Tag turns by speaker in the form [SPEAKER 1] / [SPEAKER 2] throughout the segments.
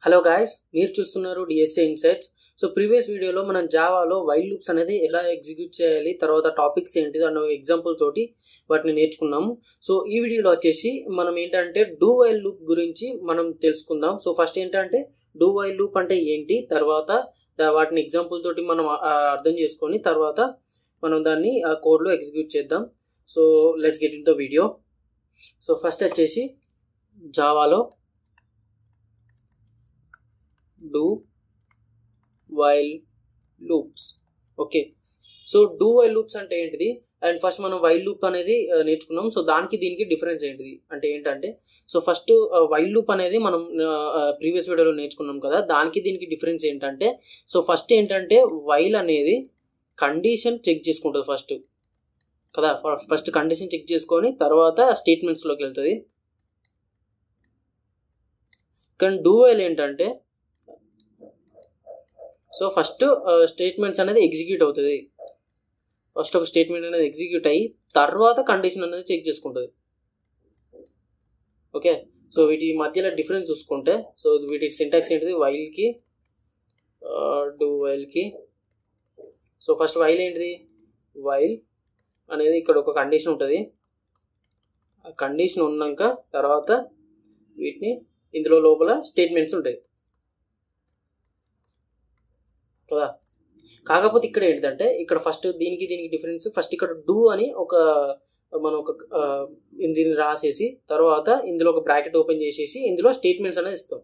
[SPEAKER 1] Hello guys, మీరు చూస్తున్నారు DSA insights. So previous వీడియోలో మనం జావాలో వైల్ లూప్స్ అనేది ఎలా ఎగ్జిక్యూట్ చేయాలి, తర్వాత టాపిక్స్ ఏంటిది అన్న ఎగ్జాంపుల్ తోటి వాటిని నేర్చుకున్నాము. సో ఈ వీడియోలో వచ్చేసి మనం ఏంటంటే డూ వైల్ లూప్ గురించి మనం తెలుసుకుందాం. సో ఫస్ట్ ఏంటంటే డూ వైల్ లూప్ అంటే ఏంటి, తర్వాత వాటిని ఎగ్జాంపుల్ తోటి మనం అర్థం చేసుకొని తర్వాత మనం దాన్ని కోడ్లో ఎగ్జిక్యూట్ చేద్దాం. So let's get in the video. So first వచ్చేసి జావాలో do while loops. Okay, so do while loops అంటే ఏంటిది, అండ్ ఫస్ట్ మనం వైల్ లూప్ అనేది నేర్చుకున్నాం. సో దానికి దీనికి డిఫరెన్స్ ఏంటిది అంటే ఏంటంటే, సో ఫస్ట్ వైల్ లూప్ అనేది మనం ప్రీవియస్ వీడియోలో నేర్చుకున్నాం కదా, దానికి దీనికి డిఫరెన్స్ ఏంటంటే, సో ఫస్ట్ ఏంటంటే వైల్ అనేది కండిషన్ చెక్ చేసుకుంటుంది ఫస్ట్ కదా, ఫస్ట్ కండిషన్ చెక్ చేసుకొని తర్వాత స్టేట్మెంట్స్లోకి వెళ్తుంది. కానీ డూ వైల్ ఏంటంటే, సో ఫస్ట్ స్టేట్మెంట్స్ అనేది ఎగ్జిక్యూట్ అవుతుంది. ఫస్ట్ ఒక స్టేట్మెంట్ అనేది ఎగ్జిక్యూట్ అయ్యి తర్వాత కండిషన్ అనేది చెక్ చేసుకుంటుంది. ఓకే, సో వీటి మధ్యలో డిఫరెన్స్ చూసుకుంటే, సో వీటి సింటాక్స్ ఏంటిది, వైల్కి డూ వైల్కి. సో ఫస్ట్ వైల్ ఏంటిది, వైల్ అనేది ఇక్కడ ఒక కండిషన్ ఉంటుంది. ఆ కండిషన్ ఉన్నాక తర్వాత వీటిని ఇందులో లోపల స్టేట్మెంట్స్ ఉంటాయి కదా. కాకపోతే ఇక్కడ ఏంటంటే, ఇక్కడ ఫస్ట్ దీనికి డిఫరెన్స్, ఫస్ట్ ఇక్కడ డూ అని మనం దీన్ని రాసేసి తర్వాత ఇందులో ఒక బ్రాకెట్ ఓపెన్ చేసేసి ఇందులో స్టేట్మెంట్స్ అనేది ఇస్తాం.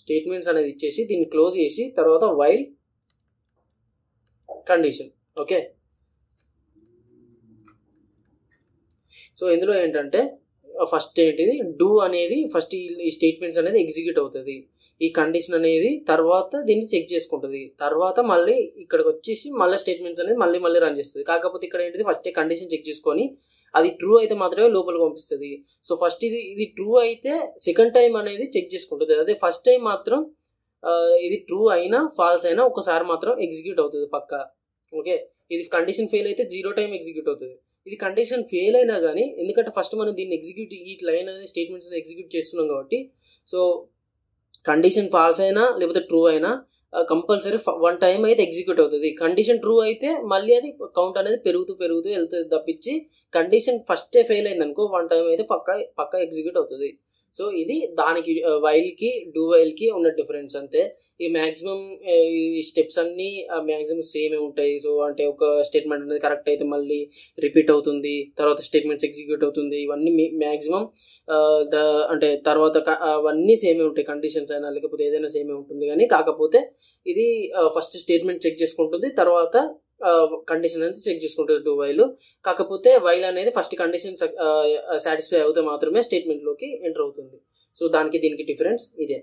[SPEAKER 1] స్టేట్మెంట్స్ అనేది ఇచ్చేసి దీన్ని క్లోజ్ చేసి తర్వాత వైల్ కండిషన్. ఓకే, సో ఇందులో ఏంటంటే ఫస్ట్ ఏంటిది, డూ అనేది ఫస్ట్ ఈ స్టేట్మెంట్స్ అనేది ఎగ్జిక్యూట్ అవుతుంది, ఈ కండిషన్ అనేది తర్వాత దీన్ని చెక్ చేసుకుంటుంది, తర్వాత మళ్ళీ ఇక్కడికి వచ్చేసి మళ్ళీ స్టేట్మెంట్స్ అనేది మళ్ళీ రన్ చేస్తుంది. కాకపోతే ఇక్కడ ఏంటిది, ఫస్ట్ కండిషన్ చెక్ చేసుకొని అది ట్రూ అయితే మాత్రమే లోపలికి పంపిస్తుంది. సో ఫస్ట్ ఇది ట్రూ అయితే సెకండ్ టైం అనేది చెక్ చేసుకుంటుంది. అదే ఫస్ట్ టైం మాత్రం ఇది ట్రూ అయినా ఫాల్స్ అయినా ఒకసారి మాత్రం ఎగ్జిక్యూట్ అవుతుంది పక్కా. ఓకే, ఇది కండిషన్ ఫెయిల్ అయితే 0 టైం ఎగ్జిక్యూట్ అవుతుంది. ఇది కండిషన్ ఫెయిల్ అయినా కానీ, ఎందుకంటే ఫస్ట్ మనం దీన్ని ఎగ్జిక్యూట్ ఈ లైన్ అనేది స్టేట్మెంట్స్ ఎగ్జిక్యూట్ చేస్తున్నాం కాబట్టి, సో కండిషన్ ఫాల్స్ అయినా లేకపోతే ట్రూ అయినా కంపల్సరీ 1 టైం అయితే ఎగ్జిక్యూట్ అవుతుంది. కండిషన్ ట్రూ అయితే మళ్ళీ అది కౌంట్ అనేది పెరుగుతూ వెళ్తుంది తప్పించి, కండిషన్ ఫస్టే ఫెయిల్ అయింది అనుకో 1 టైం అయితే పక్కా ఎగ్జిక్యూట్ అవుతుంది. సో ఇది దానికి వైల్కి డూ వైల్కి ఉన్న డిఫరెన్స్ అంతే. ఈ మ్యాక్సిమం ఈ స్టెప్స్ అన్నీ మ్యాక్సిమం సేమే ఉంటాయి. సో అంటే ఒక స్టేట్మెంట్ అనేది కరెక్ట్ అయితే మళ్ళీ రిపీట్ అవుతుంది, తర్వాత స్టేట్మెంట్స్ ఎగ్జిక్యూట్ అవుతుంది, ఇవన్నీ మ్యాక్సిమం అంటే తర్వాత అవన్నీ సేమే ఉంటాయి, కండిషన్స్ అయినా లేకపోతే ఏదైనా సేమే ఉంటుంది. కానీ కాకపోతే ఇది ఫస్ట్ స్టేట్మెంట్ చెక్ చేసుకుంటుంది, తర్వాత కండిషన్ అనేది చెక్ చేసుకుంటుంది డూ వైల్. కాకపోతే వైల్ అనేది ఫస్ట్ కండిషన్ సాటిస్ఫై అవుతే మాత్రమే స్టేట్మెంట్లోకి ఎంటర్ అవుతుంది. సో దానికి దీనికి డిఫరెన్స్ ఇదే.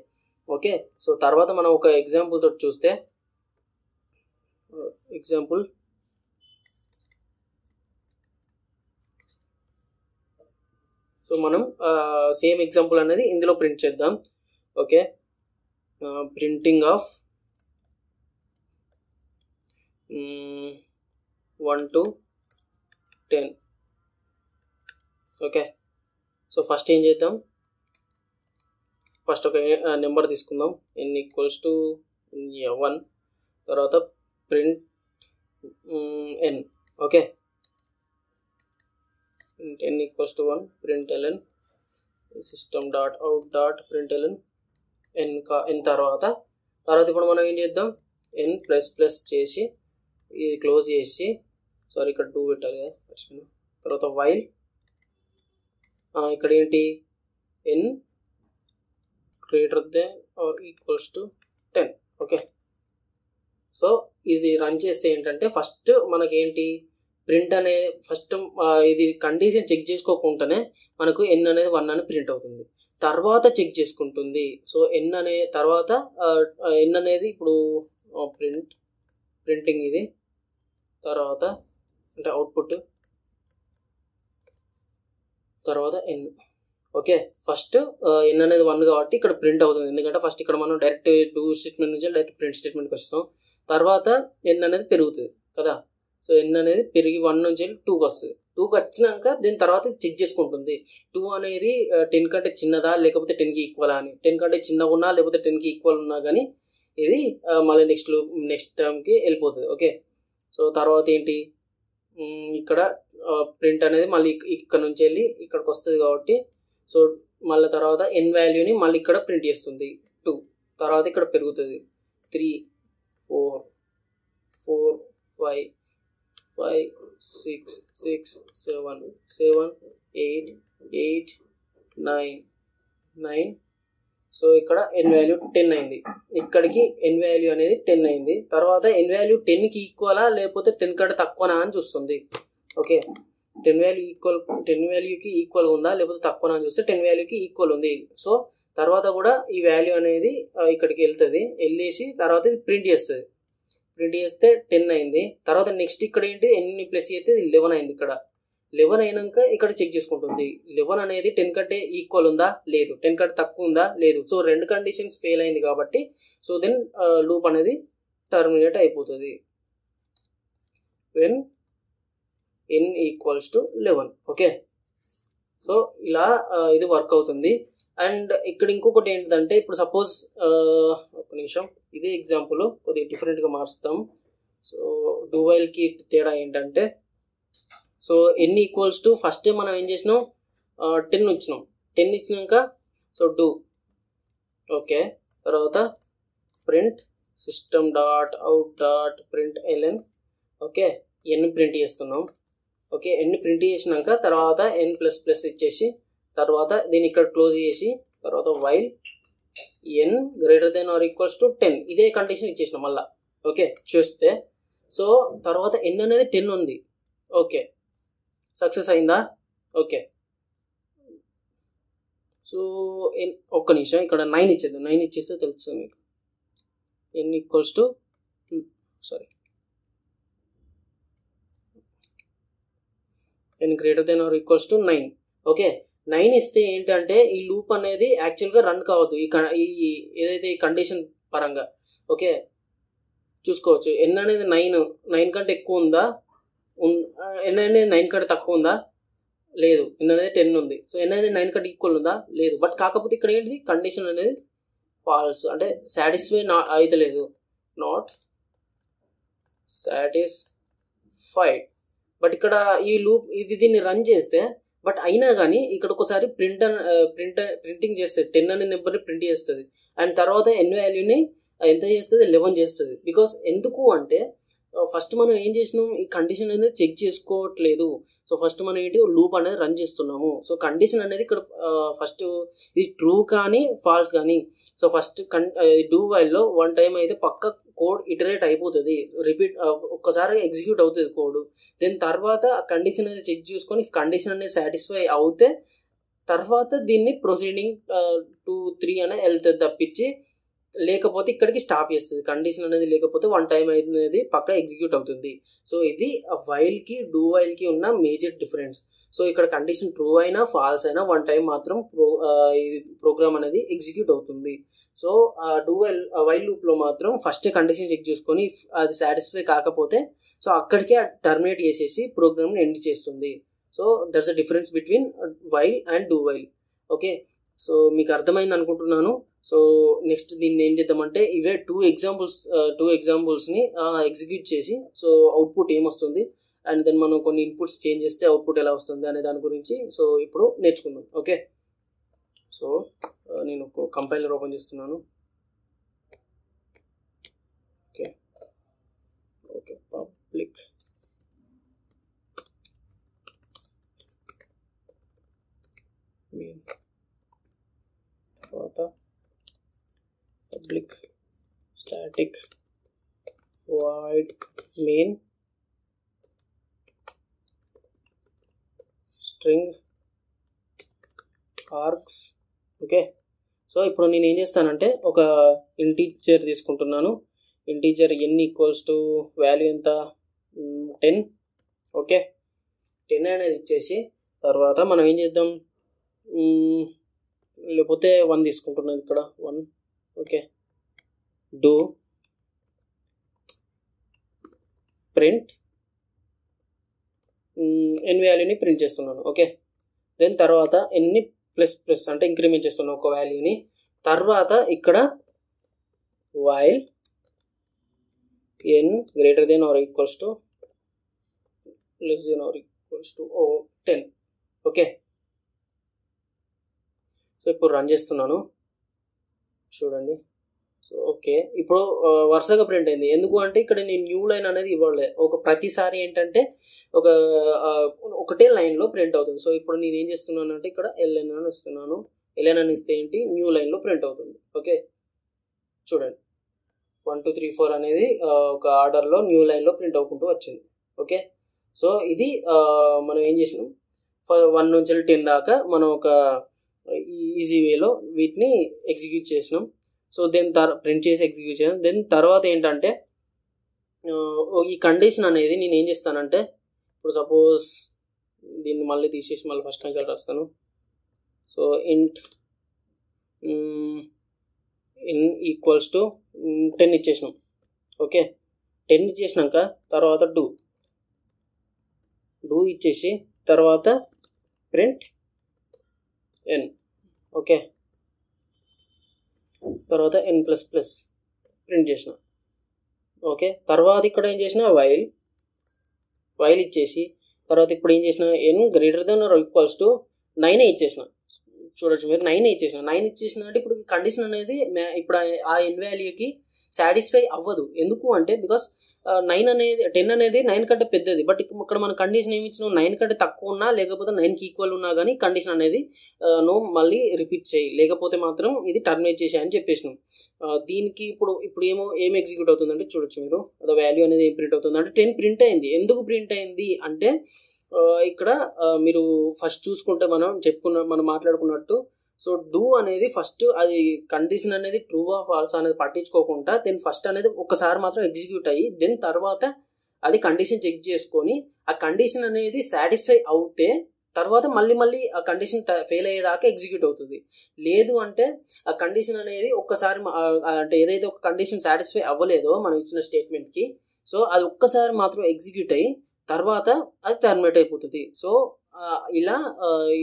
[SPEAKER 1] ఓకే, సో తర్వాత మనం ఒక ఎగ్జాంపుల్ తోటి చూస్తే, ఎగ్జాంపుల్ సో మనం సేమ్ ఎగ్జాంపుల్ అనేది ఇందులో ప్రింట్ చేద్దాం. Okay, printing of 1 to 10. Okay, so first ఏం చేద్దాం, ఫస్ట్ ఒక నెంబర్ తీసుకుందాం, n = 1, తర్వాత print n. Okay, n = 1 println system.out.println n. తర్వాత ఇప్పుడు మనం ఏం చేద్దాం, n++ చేసి ఇది క్లోజ్ చేసి, సారీ ఇక్కడ డూ పెట్టాలి కదా, తర్వాత వైల్ ఇక్కడ ఏంటి, n > 10. ఓకే, సో ఇది రన్ చేస్తే ఏంటంటే ఫస్ట్ మనకేంటి ప్రింట్ అనే ఫస్ట్ ఇది కండిషన్ చెక్ చేసుకోకుండానే మనకు n అనేది 1 అని ప్రింట్ అవుతుంది, తర్వాత చెక్ చేసుకుంటుంది. సో n అనే తర్వాత n అనేది ఇప్పుడు ప్రింటింగ్ ఇది, తర్వాత అంటే అవుట్పుట్, తర్వాత n. ఓకే, ఫస్ట్ n అనేది 1 కాబట్టి ఇక్కడ ప్రింట్ అవుతుంది, ఎందుకంటే ఫస్ట్ ఇక్కడ మనం డైరెక్ట్ డూ స్టేట్మెంట్ నుంచి డైరెక్ట్ ప్రింట్ స్టేట్మెంట్కి వస్తాం. తర్వాత n అనేది పెరుగుతుంది కదా. సో n అనేది పెరిగి 1 నుంచి 2కి వస్తుంది. 2కి వచ్చినాక దీని తర్వాత చెక్ చేసుకుంటుంది 2 అనేది 10 కంటే చిన్నదా లేకపోతే 10కి ఈక్వలా అని. 10 కంటే చిన్నగా ఉన్నా లేకపోతే 10కి ఈక్వల్ ఉన్నా కానీ ఇది మళ్ళీ నెక్స్ట్ టర్మ్కి వెళ్ళిపోతుంది. ఓకే, సో తర్వాత ఏంటి, ఇక్కడ ప్రింట్ అనేది మళ్ళీ ఇక్కడ నుంచి వెళ్ళి ఇక్కడికి వస్తుంది కాబట్టి సో మళ్ళీ తర్వాత n వాల్యూని మళ్ళీ ఇక్కడ ప్రింట్ చేస్తుంది 2. తర్వాత ఇక్కడ పెరుగుతుంది 3 4 4 5 5 6 6 7 7 8 8 9 9. సో ఇక్కడ n వాల్యూ 10 అయింది. ఇక్కడికి n వాల్యూ అనేది 10 అయింది. తర్వాత n వాల్యూ 10కి ఈక్వలా లేకపోతే 10 కంటే తక్కువనా అని చూస్తుంది. ఓకే, 10 వాల్యూకి ఈక్వల్ ఉందా లేకపోతే తక్కువనా అని చూస్తే 10 వాల్యూకి ఈక్వల్ ఉంది. సో తర్వాత కూడా ఈ వాల్యూ అనేది ఇక్కడికి వెళ్తుంది, వెళ్ళేసి తర్వాత ఇది ప్రింట్ చేస్తుంది. ప్రింట్ చేస్తే 10 అయింది. తర్వాత నెక్స్ట్ ఇక్కడ ఏంటి n ప్లస్ అయితే 11 అయింది. ఇక్కడ 11 అయినాక ఇక్కడ చెక్ చేసుకుంటుంది 11 అనేది 10 కంటే ఈక్వల్ ఉందా లేదు, 10 కంటే తక్కువ ఉందా లేదు. సో 2 కండిషన్స్ ఫెయిల్ అయింది కాబట్టి సో దెన్ లూప్ అనేది టర్మినేట్ అయిపోతుంది when n equals to 11. Okay, so ఇలా ఇది వర్క్ అవుతుంది. అండ్ ఇక్కడ ఇంకొకటి ఏంటంటే ఇప్పుడు సపోజ్ ఒక నిమిషం, ఇదే ఎగ్జాంపుల్ కొద్దిగా డిఫరెంట్గా మార్చుతాం. సో డూ వైల్కి తేడా ఏంటంటే so n equals to first మనం ఏం చేసినాం 10 ఇచ్చినాం. 10 ఇచ్చినాక సో డూ ఓకే, తర్వాత print system dot out dot print ln. Okay, n print చేస్తున్నాం. ఓకే, n ప్రింట్ చేసినాక తర్వాత n ప్లస్ ప్లస్ ఇచ్చేసి తర్వాత దీన్ని ఇక్కడ క్లోజ్ చేసి తర్వాత while n greater than or equals to 10 ఇదే కండిషన్ ఇచ్చేసినాం మళ్ళా. ఓకే, చూస్తే సో తర్వాత n అనేది 10 ఉంది. ఓకే, సక్సెస్ అయిందా? ఓకే, సో ఒక్క నిమిషం ఇక్కడ 9 ఇచ్చేది, 9 ఇచ్చేస్తే తెలుస్తుంది మీకు. n equals to n greater than or equals to 9. Okay, 9 ఇస్తే ఏంటంటే ఈ లూప్ అనేది యాక్చువల్గా రన్ కావద్దు ఈ ఏదైతే ఈ కండిషన్ పరంగా. ఓకే, చూసుకోవచ్చు n అనేది 9 కంటే ఎక్కువ ఉందా, n అనేది 9 కంటే తక్కువ ఉందా లేదు, n అనేది 10 ఉంది. సో n అనేది 9 కంటే ఈక్వల్ ఉందా లేదు. బట్ కాకపోతే ఇక్కడ ఏంటిది కండిషన్ అనేది ఫాల్స్, అంటే సాటిస్ఫై అయితే లేదు, నాట్ సాటిస్ఫైడ్. బట్ ఇక్కడ ఈ లూప్ దీన్ని రన్ చేస్తే బట్ అయినా కానీ ఇక్కడ ఒకసారి ప్రింటింగ్ చేస్తుంది 10 అనే నెంబర్ని ప్రింట్ చేస్తుంది. అండ్ తర్వాత n వాల్యూని ఎంత చేస్తుంది 11 చేస్తుంది. బికాస్ ఎందుకు అంటే ఫస్ట్ మనం ఏం చేసినాం ఈ కండిషన్ అనేది చెక్ చేసుకోవట్లేదు. సో ఫస్ట్ మనం ఏంటి లూప్ అనేది రన్ చేస్తున్నాము. సో కండిషన్ అనేది ఇక్కడ ఫస్ట్ ఇది ట్రూ కానీ ఫాల్స్ కానీ సో ఫస్ట్ డూ వైల్లో 1 టైం అయితే పక్క కోడ్ ఇటరేట్ అయిపోతుంది, రిపీట్ ఒక్కసారి ఎగ్జిక్యూట్ అవుతుంది కోడ్. దెన్ తర్వాత కండిషన్ అనేది చెక్ చేసుకొని కండిషన్ అనేది సాటిస్ఫై అవుతే తర్వాత దీన్ని ప్రొసీడింగ్ 2 3 అనే వెళ్తుంది తప్పించి లేకపోతే ఇక్కడికి స్టాప్ చేస్తుంది. కండిషన్ అనేది లేకపోతే 1 టైం అనేది పక్క ఎగ్జిక్యూట్ అవుతుంది. సో ఇది వైల్కి డూ వైల్కి ఉన్న మేజర్ డిఫరెన్స్. సో ఇక్కడ కండిషన్ ట్రూ అయినా ఫాల్స్ అయినా 1 టైం మాత్రం ప్రోగ్రామ్ అనేది ఎగ్జిక్యూట్ అవుతుంది. సో వైల్ లూప్లో మాత్రం ఫస్ట్ కండిషన్ చెక్ చేసుకొని అది సాటిస్ఫై కాకపోతే సో అక్కడికే టర్మినేట్ చేసేసి ప్రోగ్రామ్ని ఎండ్ చేస్తుంది. So that's the difference between while and do while. Okay, so మీకు అర్థమైంది అనుకుంటున్నాను. సో నెక్స్ట్ దీన్ని ఏం చేద్దామంటే ఇవే 2 ఎగ్జాంపుల్స్ని ఎగ్జిక్యూట్ చేసి సో అవుట్పుట్ ఏమొస్తుంది అండ్ దెన్ మనం కొన్ని ఇన్పుట్స్ చేంజ్ చేస్తే అవుట్పుట్ ఎలా వస్తుంది అనే దాని గురించి సో ఇప్పుడు నేర్చుకుందాం. ఓకే, సో నేను ఒక కంపైలర్ ఓపెన్ చేస్తున్నాను. ఓకే ఓకే పబ్లిక్ మెయిన్ తర్వాత public static void main string args. Okay, so ఇప్పుడు నేను ఏం చేస్తానంటే ఒక ఇంటీజర్ తీసుకుంటున్నాను. Integer n equals to value ఎంత 10. ఓకే, 10 అనేది ఇచ్చేసి తర్వాత మనం ఏం చేద్దాం లేకపోతే 1 తీసుకుంటున్నాను ఇక్కడ 1. ఓకే, డూ ప్రింట్ n వాల్యూని ప్రింట్ చేస్తున్నాను. ఓకే, దెన్ తర్వాత n ప్లస్ ప్లస్ అంటే ఇంక్రిమెంట్ చేస్తున్నాను ఒక వాల్యూని. తర్వాత ఇక్కడ while n greater than or equals to less than or equals to 10. Okay, so ఇప్పుడు రన్ చేస్తున్నాను చూడండి. సో ఓకే, ఇప్పుడు వరుసగా ప్రింట్ అయింది. ఎందుకు అంటే ఇక్కడ నేను న్యూ లైన్ అనేది ఇవ్వలే. ప్రతిసారి ఏంటంటే ఒకటే లైన్లో ప్రింట్ అవుతుంది. సో ఇప్పుడు నేను ఏం చేస్తున్నాను అంటే ఇక్కడ ln అని ఇస్తున్నాను. ln అని ఇస్తే ఏంటి, న్యూ లైన్లో ప్రింట్ అవుతుంది. ఓకే, చూడండి 1 2 3 4 అనేది ఒక ఆర్డర్లో న్యూ లైన్లో ప్రింట్ అవుకుంటూ వచ్చింది. ఓకే, సో ఇది మనం ఏం చేసినాం, 1 నుంచి 10 దాకా మనం ఒక ఈజీ వేలో వీటిని ఎగ్జిక్యూట్ చేసినాం. సో దెన్ ప్రింట్ చేసి ఎగ్జిక్యూట్ చేసాం. దెన్ తర్వాత ఏంటంటే ఈ కండిషన్ అనేది నేను ఏం చేస్తానంటే, ఇప్పుడు సపోజ్ దీన్ని మళ్ళీ తీసేసి మళ్ళీ ఫస్ట్ నుంచి రాస్తాను. So int n equals to 10 ఇచ్చేసినాం. ఓకే, 10 ఇచ్చేసినాక తర్వాత డూ ఇచ్చేసి తర్వాత ప్రింట్ n. ఓకే, తర్వాత n ప్లస్ ప్లస్ ప్రింట్ చేసిన. ఓకే, తర్వాత ఇక్కడ ఏం చేసిన వైల్ ఇచ్చేసి తర్వాత ఇప్పుడు ఏం చేసిన n greater than or equals to 9 ఇచ్చేసిన. చూడొచ్చు మీరు 9 ఇచ్చేసిన. 9 ఇచ్చేసిన అంటే ఇప్పుడు కండిషన్ అనేది ఇప్పుడు ఆ n వాల్యూకి సాటిస్ఫై అవ్వదు. ఎందుకు అంటే బికాస్ 10 అనేది 9 కంటే పెద్దది. బట్ ఇక్కడ మన కండిషన్ ఏమి ఇచ్చినాం, 9 కంటే తక్కువ ఉన్నా లేకపోతే 9కి ఈక్వల్ ఉన్నా కానీ కండిషన్ అనేది నో మళ్ళీ రిపీట్ చేయి, లేకపోతే మాత్రం ఇది టర్మినేట్ చేసాయని చెప్పేసినాం. దీనికి ఇప్పుడు ఏం ఎగ్జిక్యూట్ అవుతుందంటే చూడొచ్చు మీరు, అదో వాల్యూ అనేది ఏం ప్రింట్ అవుతుంది అంటే 10 ప్రింట్ అయింది. ఎందుకు ప్రింట్ అయింది అంటే ఇక్కడ మీరు ఫస్ట్ చూసుకుంటే మనం మాట్లాడుకున్నట్టు, సో డూ అనేది ఫస్ట్ అది కండిషన్ అనేది ట్రూ ఆర్ ఫాల్స్ అనేది పట్టించుకోకుండా దెన్ ఫస్ట్ అనేది ఒకసారి మాత్రం ఎగ్జిక్యూట్ అయ్యి దెన్ తర్వాత అది కండిషన్ చెక్ చేసుకొని ఆ కండిషన్ అనేది సాటిస్ఫై అవుతే తర్వాత మళ్ళీ ఆ కండిషన్ ఫెయిల్ అయ్యేదాకా ఎగ్జిక్యూట్ అవుతుంది. లేదు అంటే ఆ కండిషన్ అనేది ఒక్కసారి అంటే ఏదైతే ఒక కండిషన్ సాటిస్ఫై అవ్వలేదో మనం ఇచ్చిన స్టేట్మెంట్కి, సో అది ఒక్కసారి మాత్రం ఎగ్జిక్యూట్ అయ్యి తర్వాత అది టర్మినేట్ అయిపోతుంది. సో ఇలా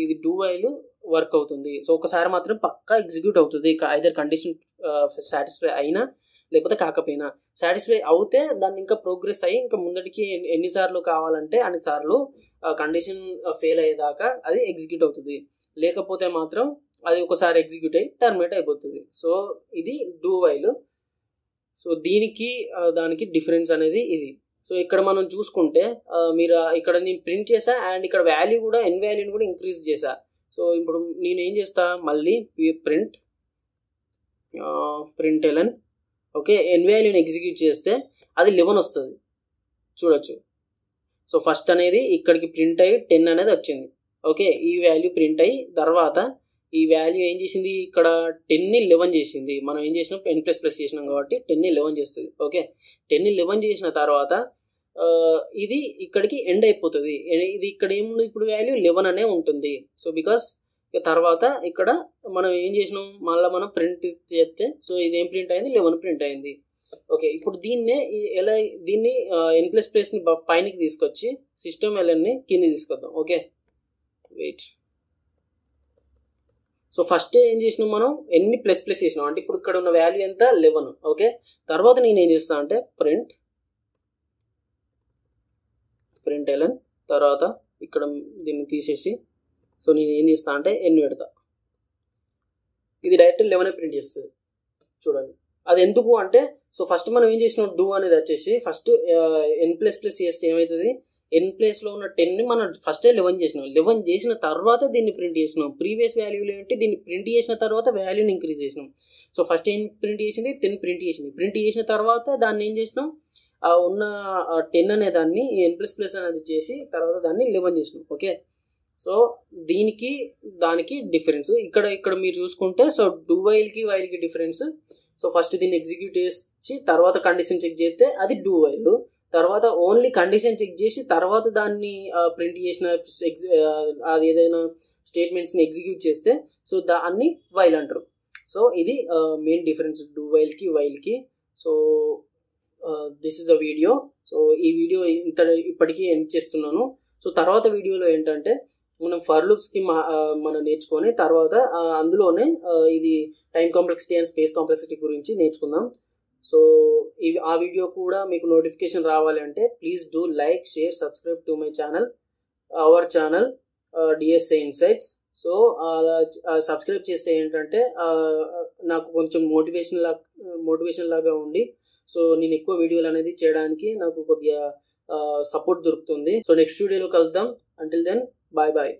[SPEAKER 1] ఇది డూ వైల్ వర్క్ అవుతుంది. సో ఒకసారి మాత్రం పక్కా ఎగ్జిక్యూట్ అవుతుంది, ఐదర్ కండిషన్ సాటిస్ఫై అయినా లేకపోతే కాకపోయినా. సాటిస్ఫై అవుతే దాన్ని ఇంకా ప్రోగ్రెస్ అయ్యి ఇంకా ముందటికి ఎన్నిసార్లు కావాలంటే అన్నిసార్లు కండిషన్ ఫెయిల్ అయ్యేదాకా అది ఎగ్జిక్యూట్ అవుతుంది. లేకపోతే మాత్రం అది ఒకసారి ఎగ్జిక్యూట్ అయ్యి టర్మినేట్ అయిపోతుంది. సో ఇది డూ వైల్. సో దానికి డిఫరెన్స్ అనేది ఇది. సో ఇక్కడ మనం చూసుకుంటే మీరు ఇక్కడ నేను ప్రింట్ చేసా అండ్ ఇక్కడ వాల్యూ కూడా n వాల్యూని కూడా ఇంక్రీజ్ చేసా. సో ఇప్పుడు నేను ఏం చేస్తా, మళ్ళీ ప్రింట్ ln. ఓకే, n వాల్యూని ఎగ్జిక్యూట్ చేస్తే అది 11 వస్తుంది చూడొచ్చు. సో ఫస్ట్ అనేది ఇక్కడికి ప్రింట్ అయ్యి 10 అనేది వచ్చింది. ఓకే, ఈ వాల్యూ ప్రింట్ అయ్యి తర్వాత ఈ వాల్యూ ఏం చేసింది, ఇక్కడ 10ని 11 చేసింది. మనం ఏం చేసినాం, n ప్లస్ ప్లస్ చేసినాం కాబట్టి 10ని 11 చేస్తుంది. ఓకే, 10ని 11 చేసిన తర్వాత ఇది ఇక్కడికి ఎండ్ అయిపోతుంది. ఇది ఇక్కడ ఏముంది, ఇప్పుడు వాల్యూ 11 అనే ఉంటుంది. సో బికాస్ తర్వాత ఇక్కడ మనం ఏం చేసినాం, మళ్ళీ మనం ప్రింట్ చేస్తే సో ఇదేం ప్రింట్ అయింది, 11 ప్రింట్ అయింది. ఓకే, ఇప్పుడు దీన్ని n ప్లస్ ప్లస్ని పైనకి తీసుకొచ్చి సిస్టమ్ lnని కింది తీసుకొద్దాం. Okay, wait. సో ఫస్ట్ ఏం చేసినాం, మనం n ప్లస్ ప్లస్ చేసినాం అంటే ఇప్పుడు ఇక్కడ ఉన్న వాల్యూ ఎంత, 11. ఓకే, తర్వాత నేను ఏం చేస్తాను అంటే ప్రింట్ ln, తర్వాత ఇక్కడ దీన్ని తీసేసి సో నేను ఏం చేస్తా అంటే n పెడతా. ఇది డైరెక్ట్ 11 ప్రింట్ చేస్తుంది చూడండి. అది ఎందుకు అంటే సో ఫస్ట్ మనం ఏం చేసినాం, డూ అనేది వచ్చేసి ఫస్ట్ n ప్లస్ ప్లస్ చేస్తే ఏమవుతుంది, n ప్లేస్లో ఉన్న 10ని మనం ఫస్టే 11 చేసినాం. 11 చేసిన తర్వాత దీన్ని ప్రింట్ చేసినాం. ప్రీవియస్ వాల్యూలు ఏంటి, దీన్ని ప్రింట్ చేసిన తర్వాత వాల్యూని ఇంక్రీజ్ చేసినాం. సో ఫస్ట్ ఏం ప్రింట్ చేసింది, 10 ప్రింట్ చేసింది. ప్రింట్ చేసిన తర్వాత దాన్ని ఏం చేసినాం, ఉన్న 10 అనే దాన్ని n ప్లస్ ప్లస్ అనేది చేసి తర్వాత దాన్ని 11 చేసినాం. ఓకే, సో దానికి డిఫరెన్స్ ఇక్కడ మీరు చూసుకుంటే సో డూ వైల్కి డిఫరెన్స్. సో ఫస్ట్ దీన్ని ఎగ్జిక్యూట్ చేసి తర్వాత కండిషన్ చెక్ చేస్తే అది డూ వైల్. తర్వాత ఓన్లీ కండిషన్ చెక్ చేసి తర్వాత దాన్ని ప్రింట్ చేసిన అది ఏదైనా స్టేట్మెంట్స్ని ఎగ్జిక్యూట్ చేస్తే సో దాన్ని వైల్ అంటారు. సో ఇది మెయిన్ డిఫరెన్స్ డూ వైల్కి. So this is a video. So ఈ వీడియో ఇప్పటికీ ఎండ్ చేస్తున్నాను. సో తర్వాత వీడియోలో ఏంటంటే మనం ఫర్ లూప్స్కి మనం నేర్చుకొని తర్వాత అందులోనే ఇది time complexity and space complexity గురించి నేర్చుకుందాం. సో ఆ వీడియో కూడా మీకు నోటిఫికేషన్ రావాలి అంటే please do like, share, subscribe to my channel, our channel DSA insights. So subscribe చేస్తే ఏంటంటే నాకు కొంచెం మోటివేషన్ లాగా ఉండి సో నేను ఎక్కువ వీడియోలు అనేది చేయడానికి నాకు కొద్దిగా సపోర్ట్ దొరుకుతుంది. సో నెక్స్ట్ వీడియోలో కలుద్దాం. Until then bye bye.